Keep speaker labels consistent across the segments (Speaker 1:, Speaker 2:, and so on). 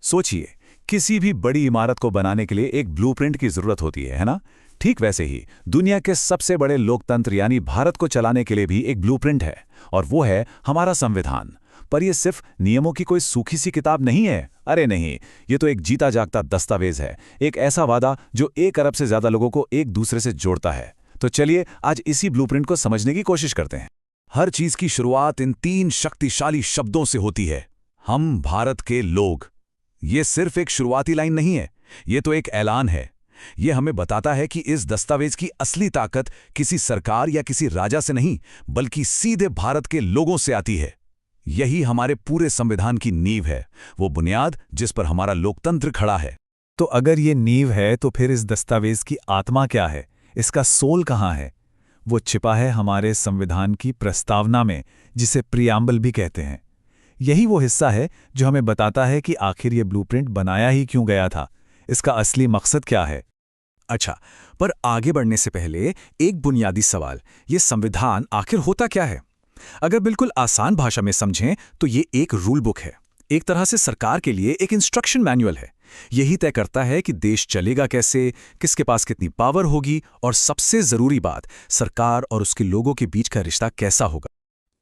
Speaker 1: सोचिए, किसी भी बड़ी इमारत को बनाने के लिए एक ब्लूप्रिंट की जरूरत होती है ना? ठीक वैसे ही दुनिया के सबसे बड़े लोकतंत्र यानी भारत को चलाने के लिए भी एक ब्लूप्रिंट है, और वो है हमारा संविधान। पर यह सिर्फ नियमों की कोई सूखी सी किताब नहीं है। अरे नहीं, ये तो एक जीता जागता दस्तावेज है, एक ऐसा वादा जो 1 अरब से ज्यादा लोगों को एक दूसरे से जोड़ता है। तो चलिए आज इसी ब्लूप्रिंट को समझने की कोशिश करते हैं। हर चीज की शुरुआत इन 3 शक्तिशाली शब्दों से होती है, हम भारत के लोग। ये सिर्फ एक शुरुआती लाइन नहीं है, ये तो एक ऐलान है। ये हमें बताता है कि इस दस्तावेज की असली ताकत किसी सरकार या किसी राजा से नहीं, बल्कि सीधे भारत के लोगों से आती है। यही हमारे पूरे संविधान की नींव है, वो बुनियाद जिस पर हमारा लोकतंत्र खड़ा है।
Speaker 2: तो अगर ये नींव है तो फिर इस दस्तावेज की आत्मा क्या है, इसका सोल कहाँ है? वो छिपा है हमारे संविधान की प्रस्तावना में, जिसे प्रियम्बल भी कहते हैं। यही वो हिस्सा है जो हमें बताता है कि आखिर ये ब्लूप्रिंट बनाया ही क्यों गया था, इसका असली मकसद क्या है।
Speaker 3: अच्छा, पर आगे बढ़ने से पहले एक बुनियादी सवाल, ये संविधान आखिर होता क्या है? अगर बिल्कुल आसान भाषा में समझें तो ये एक रूल बुक है, एक तरह से सरकार के लिए एक इंस्ट्रक्शन मैनुअल है। यही तय करता है कि देश चलेगा कैसे, किसके पास कितनी पावर होगी, और सबसे जरूरी बात, सरकार और उसके लोगों के बीच का रिश्ता कैसा होगा।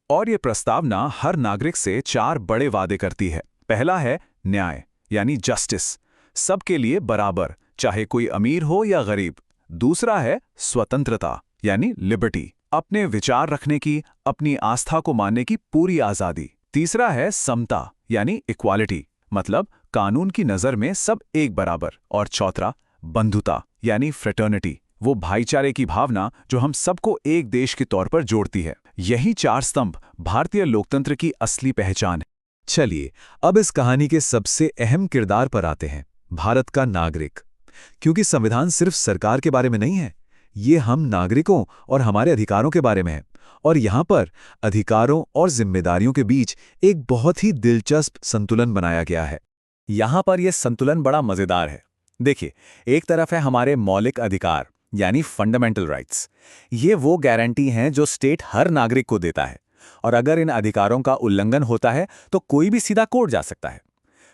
Speaker 1: और ये प्रस्तावना हर नागरिक से 4 बड़े वादे करती है। पहला है न्याय यानी जस्टिस, सबके लिए बराबर, चाहे कोई अमीर हो या गरीब। दूसरा है स्वतंत्रता यानी लिबर्टी, अपने विचार रखने की, अपनी आस्था को मानने की पूरी आजादी। तीसरा है समता यानी इक्वालिटी, मतलब कानून की नजर में सब एक बराबर। और चौथा बंधुता यानी फ्रेटर्निटी, वो भाईचारे की भावना जो हम सबको एक देश के तौर पर जोड़ती है। यही 4 स्तंभ भारतीय लोकतंत्र की असली पहचान है।
Speaker 2: चलिए अब इस कहानी के सबसे अहम किरदार पर आते हैं, भारत का नागरिक। क्योंकि संविधान सिर्फ सरकार के बारे में नहीं है, ये हम नागरिकों और हमारे अधिकारों के बारे में है। और यहाँ पर अधिकारों और जिम्मेदारियों के बीच एक बहुत ही दिलचस्प संतुलन बनाया गया है।
Speaker 3: यहाँ पर यह संतुलन बड़ा मजेदार है। देखिए, एक तरफ है हमारे मौलिक अधिकार यानी फंडामेंटल राइट्स। ये वो गारंटी हैं जो स्टेट हर नागरिक को देता है, और अगर इन अधिकारों का उल्लंघन होता है तो कोई भी सीधा कोर्ट जा सकता है।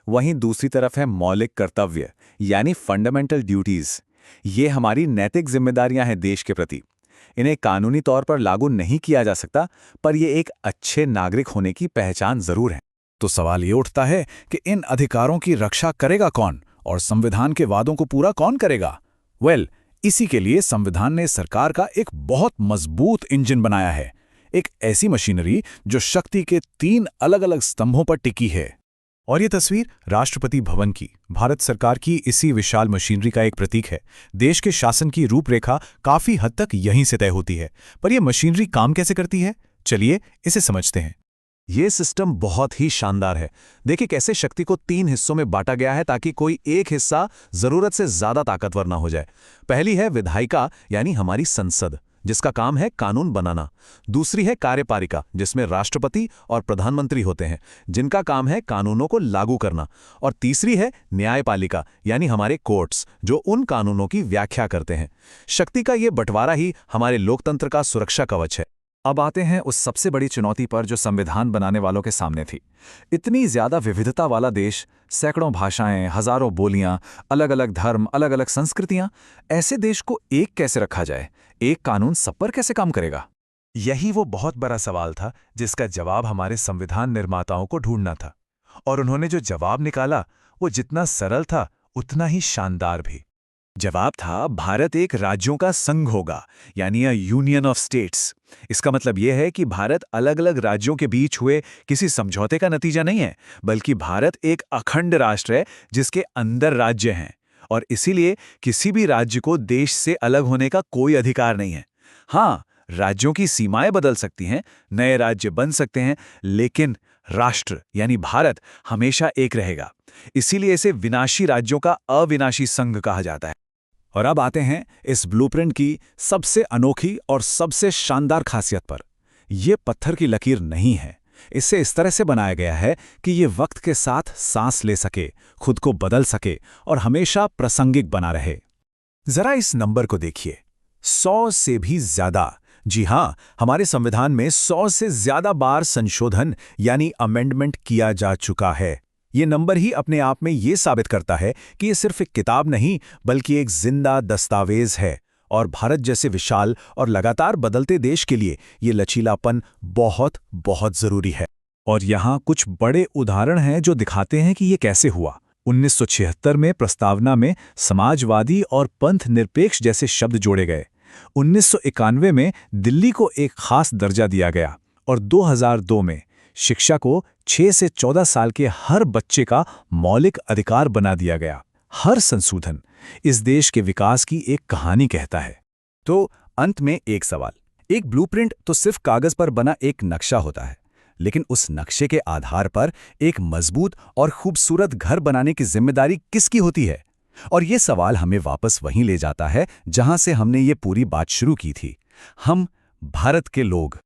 Speaker 3: वहीं दूसरी तरफ है मौलिक कर्तव्य यानी फंडामेंटल ड्यूटीज। ये हमारी नैतिक जिम्मेदारियां हैं देश के प्रति। इन्हें कानूनी तौर पर लागू नहीं किया जा सकता, पर ये एक अच्छे नागरिक होने की पहचान जरूर है।
Speaker 1: तो सवाल ये उठता है कि इन अधिकारों की रक्षा करेगा कौन, और संविधान के वादों को पूरा कौन करेगा? इसी के लिए संविधान ने सरकार का एक बहुत मजबूत इंजन बनाया है, एक ऐसी मशीनरी जो शक्ति के 3 अलग-अलग स्तंभों पर टिकी है।
Speaker 2: और ये तस्वीर राष्ट्रपति भवन की, भारत सरकार की इसी विशाल मशीनरी का एक प्रतीक है। देश के शासन की रूपरेखा काफी हद तक यहीं से तय होती है। पर यह मशीनरी काम कैसे करती है, चलिए इसे समझते हैं।
Speaker 1: ये सिस्टम बहुत ही शानदार है। देखिए कैसे शक्ति को 3 हिस्सों में बांटा गया है ताकि कोई एक हिस्सा जरूरत से ज्यादा ताकतवर ना हो जाए। पहली है विधायिका यानी हमारी संसद, जिसका काम है कानून बनाना। दूसरी है कार्यपालिका, जिसमें राष्ट्रपति और प्रधानमंत्री होते हैं, जिनका काम है कानूनों को लागू करना। और तीसरी है न्यायपालिका यानी हमारे कोर्ट्स, जो उन कानूनों की व्याख्या करते हैं। शक्ति का ये बंटवारा ही हमारे लोकतंत्र का सुरक्षा कवच है।
Speaker 3: अब आते हैं उस सबसे बड़ी चुनौती पर जो संविधान बनाने वालों के सामने थी। इतनी ज्यादा विविधता वाला देश, सैकड़ों भाषाएं, हजारों बोलियां, अलग अलग धर्म, अलग अलग संस्कृतियां, ऐसे देश को एक कैसे रखा जाए? एक कानून सब पर कैसे काम करेगा?
Speaker 2: यही वो बहुत बड़ा सवाल था जिसका जवाब हमारे संविधान निर्माताओं को ढूंढना था। और उन्होंने जो जवाब निकाला वो जितना सरल था उतना ही शानदार भी।
Speaker 3: जवाब था, भारत एक राज्यों का संघ होगा, यानी अ यूनियन ऑफ स्टेट्स। इसका मतलब यह है कि भारत अलग अलग राज्यों के बीच हुए किसी समझौते का नतीजा नहीं है, बल्कि भारत एक अखंड राष्ट्र है जिसके अंदर राज्य हैं। और इसीलिए किसी भी राज्य को देश से अलग होने का कोई अधिकार नहीं है। हाँ, राज्यों की सीमाएं बदल सकती हैं, नए राज्य बन सकते हैं, लेकिन राष्ट्र यानी भारत हमेशा एक रहेगा। इसीलिए इसे विनाशी राज्यों का अविनाशी संघ कहा जाता है।
Speaker 1: और अब आते हैं इस ब्लूप्रिंट की सबसे अनोखी और सबसे शानदार खासियत पर। यह पत्थर की लकीर नहीं है। इसे इस तरह से बनाया गया है कि ये वक्त के साथ सांस ले सके, खुद को बदल सके और हमेशा प्रासंगिक बना रहे। जरा इस नंबर को देखिए, 100 से भी ज्यादा। जी हां, हमारे संविधान में 100 से ज्यादा बार संशोधन यानी अमेंडमेंट किया जा चुका है।
Speaker 3: ये नंबर ही अपने आप में ये साबित करता है कि ये सिर्फ एक किताब नहीं बल्कि एक जिंदा दस्तावेज है और भारत जैसे विशाल और लगातार बदलते देश के लिए ये लचीलापन बहुत बहुत जरूरी है। और यहाँ कुछ बड़े उदाहरण हैं जो दिखाते हैं कि ये कैसे हुआ। 1976 में प्रस्तावना में समाजवादी और पंथ निरपेक्ष जैसे शब्द जोड़े गए। 1991 में दिल्ली को एक खास दर्जा दिया गया और 2002 में शिक्षा को 6 से 14 साल के हर बच्चे का मौलिक अधिकार बना दिया गया। हर संशोधन इस देश के विकास की एक कहानी कहता है।
Speaker 2: तो अंत में एक सवाल, एक ब्लूप्रिंट तो सिर्फ कागज पर बना एक नक्शा होता है, लेकिन उस नक्शे के आधार पर एक मजबूत और खूबसूरत घर बनाने की जिम्मेदारी किसकी होती है? और ये सवाल हमें वापस वहीं ले जाता है जहां से हमने ये पूरी बात शुरू की थी। हम भारत के लोग